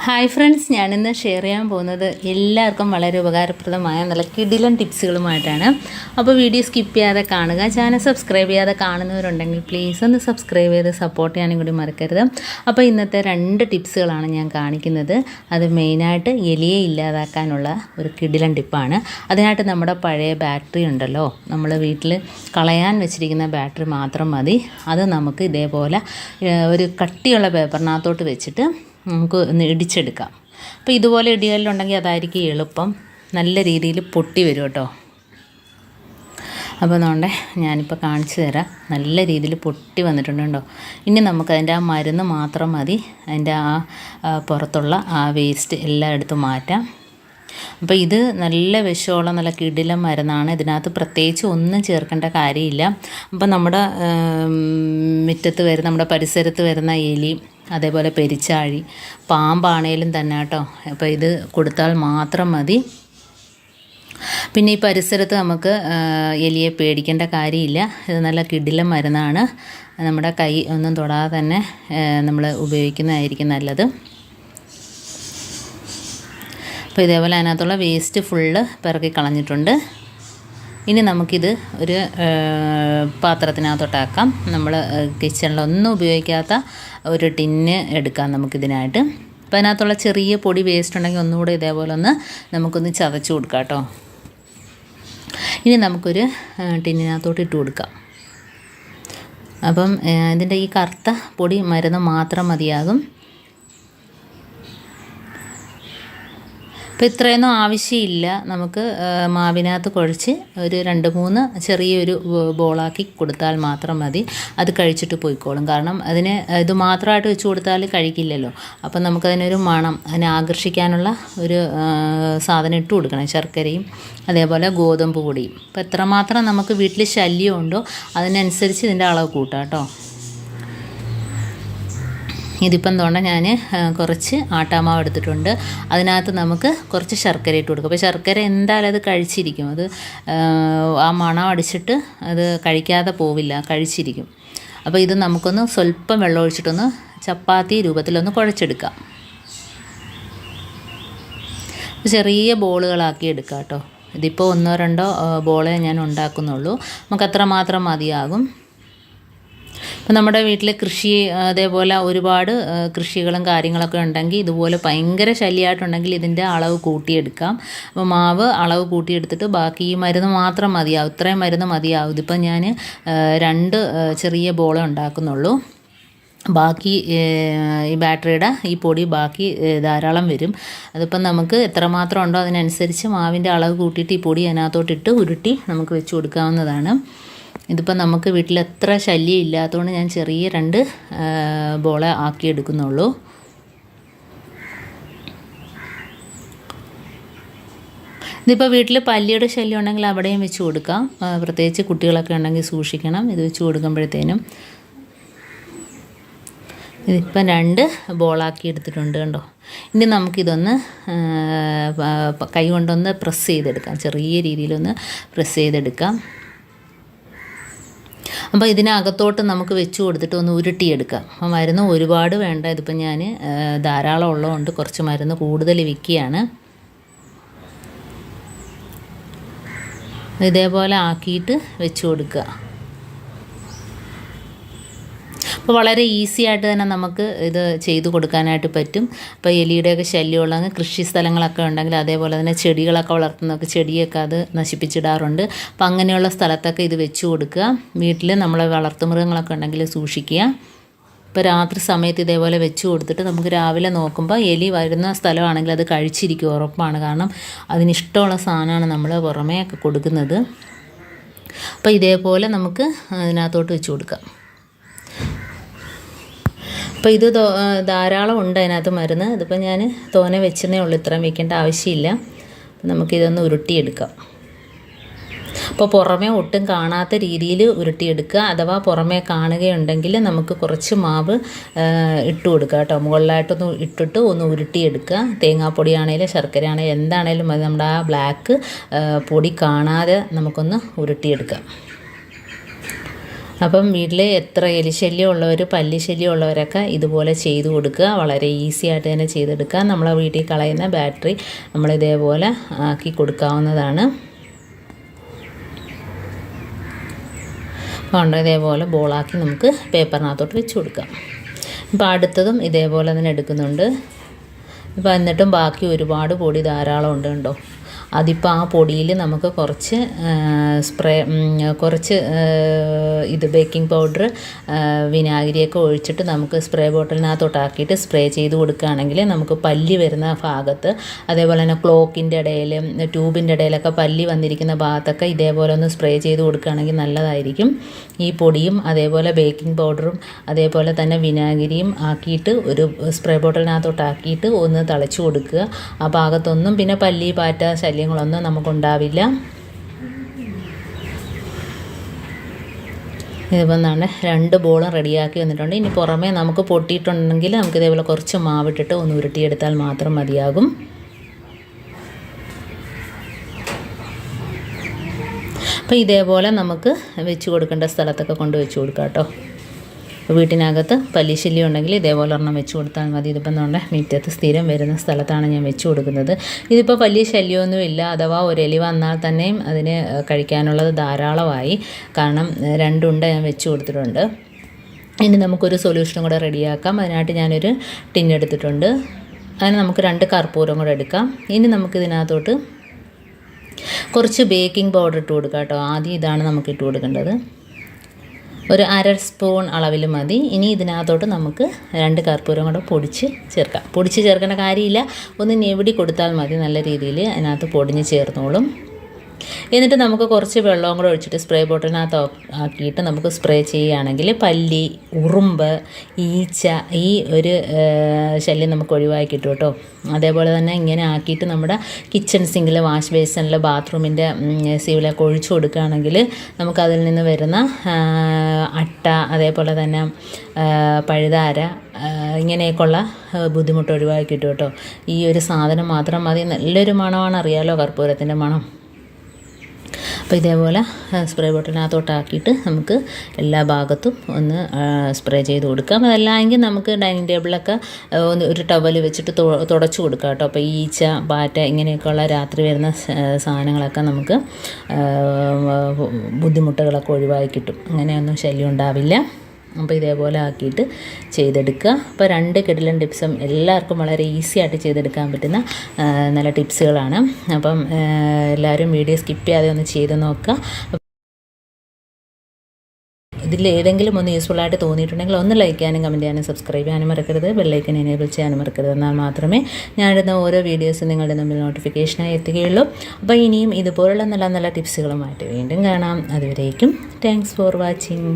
Hi friends, ഞാനിന്ന് share ചെയ്യാൻ പോകുന്നത് എല്ലാവർക്കും വളരെ ഉപകാരപ്രദമായ നല്ല കിടിലൻ ടിപ്സുകളുമായിട്ടാണ്. അപ്പോൾ വീഡിയോ സ്കിപ്പ് ചെയ്യാതെ കാണുക. ചാനൽ സബ്സ്ക്രൈബ് ചെയ്യാതെ കാണുന്നവരുണ്ടെങ്കിൽ പ്ലീസ് ഒന്ന് സബ്സ്ക്രൈബ് ചെയ്ത് സപ്പോർട്ട് ചെയ്യാനും കൂടി മറക്കരുത്. അപ്പോൾ ഇന്നത്തെ 2 ടിപ്സുകളാണ് ഞാൻ കാണിക്കുന്നത്. അത് മെയിനായിട്ട് എലിയെ ഇല്ലാതാക്കാനുള്ള ഒരു കിടിലൻ ടിപ്പാണ്. അതിനായിട്ട് നമ്മുടെ പഴയ ബാറ്ററി ഉണ്ടല്ലോ, നമ്മൾ വീട്ടിൽ കളയാൻ വെച്ചിരിക്കുന്ന ബാറ്ററി മാത്രം മതി. അത് നമുക്ക് ഇതേപോലെ ഒരു കട്ടിയുള്ള പേപ്പറിനകത്തോട്ട് വെച്ചിട്ട് നമുക്ക് ഒന്ന് ഇടിച്ചെടുക്കാം. അപ്പോൾ ഇതുപോലെ ഇടികല്ലുണ്ടെങ്കിൽ അതായിരിക്കും എളുപ്പം. നല്ല രീതിയിൽ പൊട്ടി വരും കേട്ടോ. അപ്പോൾ അതുകൊണ്ട് ഞാനിപ്പോൾ കാണിച്ചു തരാം. നല്ല രീതിയിൽ പൊട്ടി വന്നിട്ടുണ്ട് കേട്ടോ. ഇനി നമുക്കതിൻ്റെ ആ മരുന്ന് മാത്രം മതി. അതിൻ്റെ ആ പുറത്തുള്ള ആ വേസ്റ്റ് എല്ലാം എടുത്ത് മാറ്റാം. അപ്പോൾ ഇത് നല്ല വിഷമുള്ള നല്ല കിടിലൻ മരുന്നാണ്. ഇതിനകത്ത് പ്രത്യേകിച്ച് ഒന്നും ചേർക്കേണ്ട കാര്യമില്ല. അപ്പോൾ നമ്മുടെ മുറ്റത്ത് വരുന്ന, നമ്മുടെ പരിസരത്ത് വരുന്ന എലി, അതേപോലെ പെരിച്ചാഴി, പാമ്പാണേലും തന്നെ കേട്ടോ. അപ്പോൾ ഇത് കൊടുത്താൽ മാത്രം മതി. പിന്നെ ഈ പരിസരത്ത് നമുക്ക് എലിയെ പേടിക്കേണ്ട കാര്യമില്ല. ഇത് നല്ല കിടിലൻ മരുന്നാണ്. നമ്മുടെ കൈ ഒന്നും തൊടാതെ തന്നെ നമ്മൾ ഉപയോഗിക്കുന്നതായിരിക്കും നല്ലത്. അപ്പോൾ ഇതേപോലെ അതിനകത്തുള്ള വേസ്റ്റ് ഫുള്ള് പിറക്കി കളഞ്ഞിട്ടുണ്ട്. ഇനി നമുക്കിത് ഒരു പാത്രത്തിനകത്തോട്ടാക്കാം. നമ്മൾ കിച്ചണിലൊന്നും ഉപയോഗിക്കാത്ത ഒരു ടിന്ന് എടുക്കാം നമുക്കിതിനായിട്ട്. അപ്പോൾ അതിനകത്തുള്ള ചെറിയ പൊടി വേസ്റ്റ് ഉണ്ടെങ്കിൽ ഒന്നുകൂടെ ഇതേപോലെ നമുക്കൊന്ന് ചതച്ച് കൊടുക്കാം കേട്ടോ. ഇനി നമുക്കൊരു ടിന്നിനകത്തോട്ട് ഇട്ട് കൊടുക്കാം. അപ്പം ഇതിൻ്റെ ഈ കറുത്ത പൊടി മരുന്ന് മാത്രം മതിയാകും. അപ്പോൾ ഇത്രയൊന്നും ആവശ്യമില്ല. നമുക്ക് മാവിനകത്ത് കുഴച്ച് ഒരു 2-3 ചെറിയൊരു ബോളാക്കി കൊടുത്താൽ മാത്രം മതി. അത് കഴിച്ചിട്ട് പോയിക്കോളും. കാരണം അതിന് ഇത് മാത്രമായിട്ട് വെച്ച് കൊടുത്താൽ കഴിക്കില്ലല്ലോ. അപ്പം നമുക്കതിനൊരു മണം, അതിനെ ആകർഷിക്കാനുള്ള ഒരു സാധനം ഇട്ട് കൊടുക്കണം. ശർക്കരയും അതേപോലെ ഗോതമ്പ് പൊടിയും. അപ്പോൾ എത്രമാത്രം നമുക്ക് വീട്ടിൽ ശല്യമുണ്ടോ അതിനനുസരിച്ച് ഇതിൻ്റെ അളവ് കൂട്ടാം കേട്ടോ. ഇതിപ്പം തോണ്ട ഞാൻ കുറച്ച് ആട്ടാമാവ് എടുത്തിട്ടുണ്ട്. അതിനകത്ത് നമുക്ക് കുറച്ച് ശർക്കര ഇട്ട് കൊടുക്കും. അപ്പോൾ ശർക്കര എന്തായാലും അത് കഴിച്ചിരിക്കും. അത് ആ മണം അടിച്ചിട്ട് അത് കഴിക്കാതെ പോവില്ല, കഴിച്ചിരിക്കും. അപ്പോൾ ഇത് നമുക്കൊന്ന് സ്വല്പം വെള്ളം ഒഴിച്ചിട്ടൊന്ന് ചപ്പാത്തി രൂപത്തിലൊന്ന് കുഴച്ചെടുക്കാം. ചെറിയ ബോളുകളാക്കി എടുക്കാം കേട്ടോ. ഇതിപ്പോൾ 1-2 ബോളേ ഞാൻ ഉണ്ടാക്കുന്നുള്ളൂ. നമുക്ക് അത്ര മാത്രം മതിയാകും. ഇപ്പം നമ്മുടെ വീട്ടിൽ കൃഷി അതേപോലെ ഒരുപാട് കൃഷികളും കാര്യങ്ങളൊക്കെ ഉണ്ടെങ്കിൽ, ഇതുപോലെ ഭയങ്കര ശല്യമായിട്ടുണ്ടെങ്കിൽ ഇതിൻ്റെ അളവ് കൂട്ടിയെടുക്കാം. അപ്പോൾ മാവ് അളവ് കൂട്ടിയെടുത്തിട്ട് ബാക്കി ഈ മരുന്ന് മാത്രം മതിയാവും. ഇത്രയും മരുന്ന് മതിയാവും. ഇതിപ്പം ഞാൻ 2 ചെറിയ ബോളേ ഉണ്ടാക്കുന്നുള്ളൂ. ബാക്കി ഈ ബാറ്ററിയുടെ ഈ പൊടി ബാക്കി ധാരാളം വരും. അതിപ്പം നമുക്ക് എത്രമാത്രം ഉണ്ടോ അതിനനുസരിച്ച് മാവിൻ്റെ അളവ് കൂട്ടിയിട്ട് ഈ പൊടി അതിനകത്തോട്ടിട്ട് ഉരുട്ടി നമുക്ക് വെച്ച് കൊടുക്കാവുന്നതാണ്. ഇതിപ്പോൾ നമുക്ക് വീട്ടിൽ എത്ര ശല്യം ഇല്ലാത്തതുകൊണ്ട് ഞാൻ ചെറിയ 2 ബോള ആക്കിയെടുക്കുന്നുള്ളൂ. ഇതിപ്പോൾ വീട്ടിൽ പല്ലിയുടെ ശല്യം ഉണ്ടെങ്കിൽ അവിടെയും വെച്ച് കൊടുക്കാം. പ്രത്യേകിച്ച് കുട്ടികളൊക്കെ ഉണ്ടെങ്കിൽ സൂക്ഷിക്കണം ഇത് വെച്ച് കൊടുക്കുമ്പോഴത്തേനും. ഇതിപ്പം 2 ബോളാക്കി എടുത്തിട്ടുണ്ട് കണ്ടോ. ഇനി നമുക്കിതൊന്ന് കൈ കൊണ്ടൊന്ന് പ്രസ് ചെയ്തെടുക്കാം. ചെറിയ രീതിയിലൊന്ന് പ്രസ് ചെയ്തെടുക്കാം. അപ്പോൾ ഇതിനകത്തോട്ട് നമുക്ക് വെച്ച് കൊടുത്തിട്ട് ഒന്ന് ഉരുട്ടിയെടുക്കാം. അപ്പോൾ മരുന്ന് ഒരുപാട് വേണ്ട. ഇതിപ്പോൾ ഞാൻ ധാരാളം ഉള്ളതുകൊണ്ട് കുറച്ച് മരുന്ന് കൂടുതൽ വയ്ക്കുകയാണ്. ഇതേപോലെ ആക്കിയിട്ട് വെച്ച് കൊടുക്കുക. അപ്പോൾ വളരെ ഈസി ആയിട്ട് തന്നെ നമുക്ക് ഇത് ചെയ്ത് കൊടുക്കാനായിട്ട് പറ്റും. അപ്പോൾ എലിയുടെയൊക്കെ ശല്യമുള്ളതെങ്കിൽ കൃഷി സ്ഥലങ്ങളൊക്കെ ഉണ്ടെങ്കിൽ, അതേപോലെ തന്നെ ചെടികളൊക്കെ വളർത്തുന്നതൊക്കെ ചെടിയൊക്കെ അത് നശിപ്പിച്ചിടാറുണ്ട്. അപ്പോൾ അങ്ങനെയുള്ള സ്ഥലത്തൊക്കെ ഇത് വെച്ച് കൊടുക്കുക. വീട്ടിൽ നമ്മളെ വളർത്തുമൃഗങ്ങളൊക്കെ ഉണ്ടെങ്കിൽ സൂക്ഷിക്കുക. ഇപ്പോൾ രാത്രി സമയത്ത് ഇതേപോലെ വെച്ച് കൊടുത്തിട്ട് നമുക്ക് രാവിലെ നോക്കുമ്പോൾ എലി വരുന്ന സ്ഥലമാണെങ്കിൽ അത് കഴിച്ചിരിക്കും, ഉറപ്പാണ്. കാരണം അതിനിഷ്ടമുള്ള സാധനമാണ് നമ്മൾ പുറമേ ഒക്കെ കൊടുക്കുന്നത്. അപ്പോൾ ഇതേപോലെ നമുക്ക് അതിനകത്തോട്ട് വെച്ച് കൊടുക്കാം. അപ്പോൾ ഇത് ധാരാളം ഉണ്ട് അതിനകത്ത് മരുന്ന്. ഇതിപ്പോൾ ഞാൻ തോനെ വെച്ചതേ ഉള്ളൂ, ഇത്രയും വയ്ക്കേണ്ട ആവശ്യമില്ല. അപ്പോൾ നമുക്കിതൊന്ന് ഉരുട്ടിയെടുക്കാം. അപ്പോൾ പുറമേ ഒട്ടും കാണാത്ത രീതിയിൽ ഉരുട്ടിയെടുക്കുക. അഥവാ പുറമേ കാണുകയുണ്ടെങ്കിൽ നമുക്ക് കുറച്ച് മാവ് ഇട്ട് കൊടുക്കുക കേട്ടോ. മുകളിലായിട്ടൊന്ന് ഇട്ടിട്ട് ഒന്ന് ഉരുട്ടിയെടുക്കുക. തേങ്ങാപ്പൊടിയാണേലും ശർക്കര ആണെങ്കിലും എന്താണേലും അത് നമ്മുടെ ആ ബ്ലാക്ക് പൊടി കാണാതെ നമുക്കൊന്ന് ഉരുട്ടിയെടുക്കാം. അപ്പം വീട്ടിൽ എത്ര എലിശല്യം ഉള്ളവർ പല്ലി ശല്യം ഉള്ളവരൊക്കെ ഇതുപോലെ ചെയ്തു കൊടുക്കുക. വളരെ ഈസി ആയിട്ട് തന്നെ ചെയ്തെടുക്കുക. നമ്മളെ വീട്ടിൽ കളയുന്ന ബാറ്ററി നമ്മൾ ഇതേപോലെ ആക്കി കൊടുക്കാവുന്നതാണ്. അപ്പോൾ ഇതേപോലെ ബോളാക്കി നമുക്ക് പേപ്പറിനകത്തോട്ട് വെച്ച് കൊടുക്കാം. ഇപ്പോൾ അടുത്തതും ഇതേപോലെ തന്നെ എടുക്കുന്നുണ്ട്. ഇപ്പോൾ എന്നിട്ടും ബാക്കി ഒരുപാട് പൊടി ധാരാളം ഉണ്ട് കണ്ടോ. അതിപ്പോൾ ആ പൊടിയിൽ നമുക്ക് കുറച്ച് ഇത് ബേക്കിംഗ് പൗഡർ വിനാഗിരിയൊക്കെ ഒഴിച്ചിട്ട് നമുക്ക് സ്പ്രേ ബോട്ടിലിനകത്തോട്ടാക്കിയിട്ട് സ്പ്രേ ചെയ്ത് കൊടുക്കുകയാണെങ്കിൽ നമുക്ക് പല്ലി വരുന്ന ഭാഗത്ത്, അതേപോലെ തന്നെ ക്ലോക്കിൻ്റെ ഇടയിൽ, ട്യൂബിൻ്റെ ഇടയിലൊക്കെ പല്ലി വന്നിരിക്കുന്ന ഭാഗത്തൊക്കെ ഇതേപോലെ ഒന്ന് സ്പ്രേ ചെയ്ത് കൊടുക്കുകയാണെങ്കിൽ നല്ലതായിരിക്കും. ഈ പൊടിയും അതേപോലെ ബേക്കിംഗ് പൗഡറും അതേപോലെ തന്നെ വിനാഗിരിയും ആക്കിയിട്ട് ഒരു സ്പ്രേ ബോട്ടിലിനകത്തോട്ടാക്കിയിട്ട് ഒന്ന് തളിച്ചു കൊടുക്കുക. ആ ഭാഗത്തൊന്നും പിന്നെ പല്ലി പാറ്റ ശല്യങ്ങളൊന്നും നമുക്കുണ്ടാവില്ല. ഇതിപ്പം തന്നെ 2 ബോളും റെഡിയാക്കി വന്നിട്ടുണ്ട്. ഇനി പുറമേ നമുക്ക് പൊട്ടിയിട്ടുണ്ടെങ്കിൽ നമുക്ക് ഇതേപോലെ കുറച്ച് മാവിട്ടിട്ട് ഒന്ന് ഉരുട്ടിയെടുത്താൽ മാത്രം മതിയാകും. അപ്പോൾ ഇതേപോലെ നമുക്ക് വെച്ച് കൊടുക്കേണ്ട സ്ഥലത്തൊക്കെ കൊണ്ട് വെച്ച് കൊടുക്കാം കേട്ടോ. വീട്ടിനകത്ത് പല്ലിശല്യം ഉണ്ടെങ്കിൽ ഇതേപോലെ ഒരെണ്ണം വെച്ച് കൊടുത്താൽ മതി. ഇതിപ്പം നമ്മുടെ മുറ്റത്ത് സ്ഥിരം വരുന്ന സ്ഥലത്താണ് ഞാൻ വെച്ച് കൊടുക്കുന്നത്. ഇതിപ്പോൾ വലിയ ശല്യമൊന്നുമില്ല. അഥവാ ഒരു എലി വന്നാൽ തന്നെയും അതിന് കഴിക്കാനുള്ളത് ധാരാളമായി. കാരണം 2 ഉണ്ട ഞാൻ വെച്ച് കൊടുത്തിട്ടുണ്ട്. ഇനി നമുക്കൊരു സൊല്യൂഷനും കൂടെ റെഡിയാക്കാം. അതിനായിട്ട് ഞാനൊരു ടിന്നെടുത്തിട്ടുണ്ട്. അതിന് നമുക്ക് 2 കർപ്പൂരം കൂടെ എടുക്കാം. ഇനി നമുക്കിതിനകത്തോട്ട് കുറച്ച് ബേക്കിംഗ് പൗഡർ ഇട്ട് കൊടുക്കാം കേട്ടോ. ആദ്യം ഇതാണ് നമുക്ക് ഇട്ട് കൊടുക്കേണ്ടത്. ഒരു 1/2 സ്പൂൺ അളവിൽ മതി. ഇനി ഇതിനകത്തോട്ട് നമുക്ക് 2 കർപ്പൂരം കൂടെ പൊടിച്ച് ചേർക്കാം. പൊടിച്ച് ചേർക്കേണ്ട കാര്യമില്ല, ഒന്ന് ഞെവിടി കൊടുത്താൽ മതി. നല്ല രീതിയിൽ അതിനകത്ത് പൊടിഞ്ഞ് ചേർന്നോളും. എന്നിട്ട് നമുക്ക് കുറച്ച് വെള്ളവും കൂടെ ഒഴിച്ചിട്ട് സ്പ്രേ ബോട്ടിലിനകത്ത് ആക്കിയിട്ട് നമുക്ക് സ്പ്രേ ചെയ്യുകയാണെങ്കിൽ പല്ലി, ഉറുമ്പ്, ഈച്ച ഈ ഒരു ശല്യം നമുക്ക് ഒഴിവാക്കി കിട്ടും കേട്ടോ. അതേപോലെ തന്നെ ഇങ്ങനെ ആക്കിയിട്ട് നമ്മുടെ കിച്ചൺ സിങ്കിൽ, വാഷ് ബേസിനിൽ, ബാത്റൂമിൻ്റെ സീവിലൊക്കെ ഒഴിച്ചു കൊടുക്കുകയാണെങ്കിൽ നമുക്കതിൽ നിന്ന് വരുന്ന അട്ട, അതേപോലെ തന്നെ പഴുതാര, ഇങ്ങനെയൊക്കെയുള്ള ബുദ്ധിമുട്ട് ഒഴിവാക്കി കിട്ടും കേട്ടോ. ഈ ഒരു സാധനം മാത്രം മതി. നല്ലൊരു മണമാണ്, അറിയാലോ കർപ്പൂരത്തിൻ്റെ മണം. അപ്പോൾ ഇതേപോലെ സ്പ്രേ ബോട്ടിലിനകത്തോട്ടാക്കിയിട്ട് നമുക്ക് എല്ലാ ഭാഗത്തും ഒന്ന് സ്പ്രേ ചെയ്ത് കൊടുക്കാം. അതല്ല എങ്കിൽ നമുക്ക് ഡൈനിങ് ടേബിളിലൊക്കെ ഒരു ടവൽ വെച്ചിട്ട് തുടച്ചു കൊടുക്കാം കേട്ടോ. അപ്പോൾ ഈച്ച, പാറ്റ ഇങ്ങനെയൊക്കെയുള്ള രാത്രി വരുന്ന സാധനങ്ങളൊക്കെ നമുക്ക് ബുദ്ധിമുട്ടുകളൊക്കെ ഒഴിവാക്കി കിട്ടും. അങ്ങനെയൊന്നും ശല്യം ഉണ്ടാവില്ല. അപ്പോൾ ഇതേപോലെ ആക്കിയിട്ട് ചെയ്തെടുക്കുക. അപ്പോൾ 2 കിടിലൻ ടിപ്സും എല്ലാവർക്കും വളരെ ഈസി ആയിട്ട് ചെയ്തെടുക്കാൻ പറ്റുന്ന നല്ല ടിപ്സുകളാണ്. അപ്പം എല്ലാവരും വീഡിയോ സ്കിപ്പ് ചെയ്യാതെ ഒന്ന് ചെയ്ത് നോക്കുക. ഇതിൽ ഏതെങ്കിലും ഒന്ന് യൂസ്ഫുൾ ആയിട്ട് തോന്നിയിട്ടുണ്ടെങ്കിൽ ഒന്ന് ലൈക്ക് ചെയ്യാനും കമൻറ്റ് ചെയ്യാനും സബ്സ്ക്രൈബ് ചെയ്യാനും മറക്കരുത്. ബെല്ലൈക്കൻ എനേബിൾ ചെയ്യാനും മറക്കരുത്. എന്നാൽ മാത്രമേ ഞാനിടുന്ന ഓരോ വീഡിയോസും നിങ്ങളുടെ മുമ്പിൽ നോട്ടിഫിക്കേഷനായി എത്തുകയുള്ളൂ. അപ്പോൾ ഇനിയും ഇതുപോലുള്ള നല്ല നല്ല ടിപ്സുകളുമായിട്ട് വീണ്ടും കാണാം. അതുവരേക്കും താങ്ക്സ് ഫോർ വാച്ചിങ്.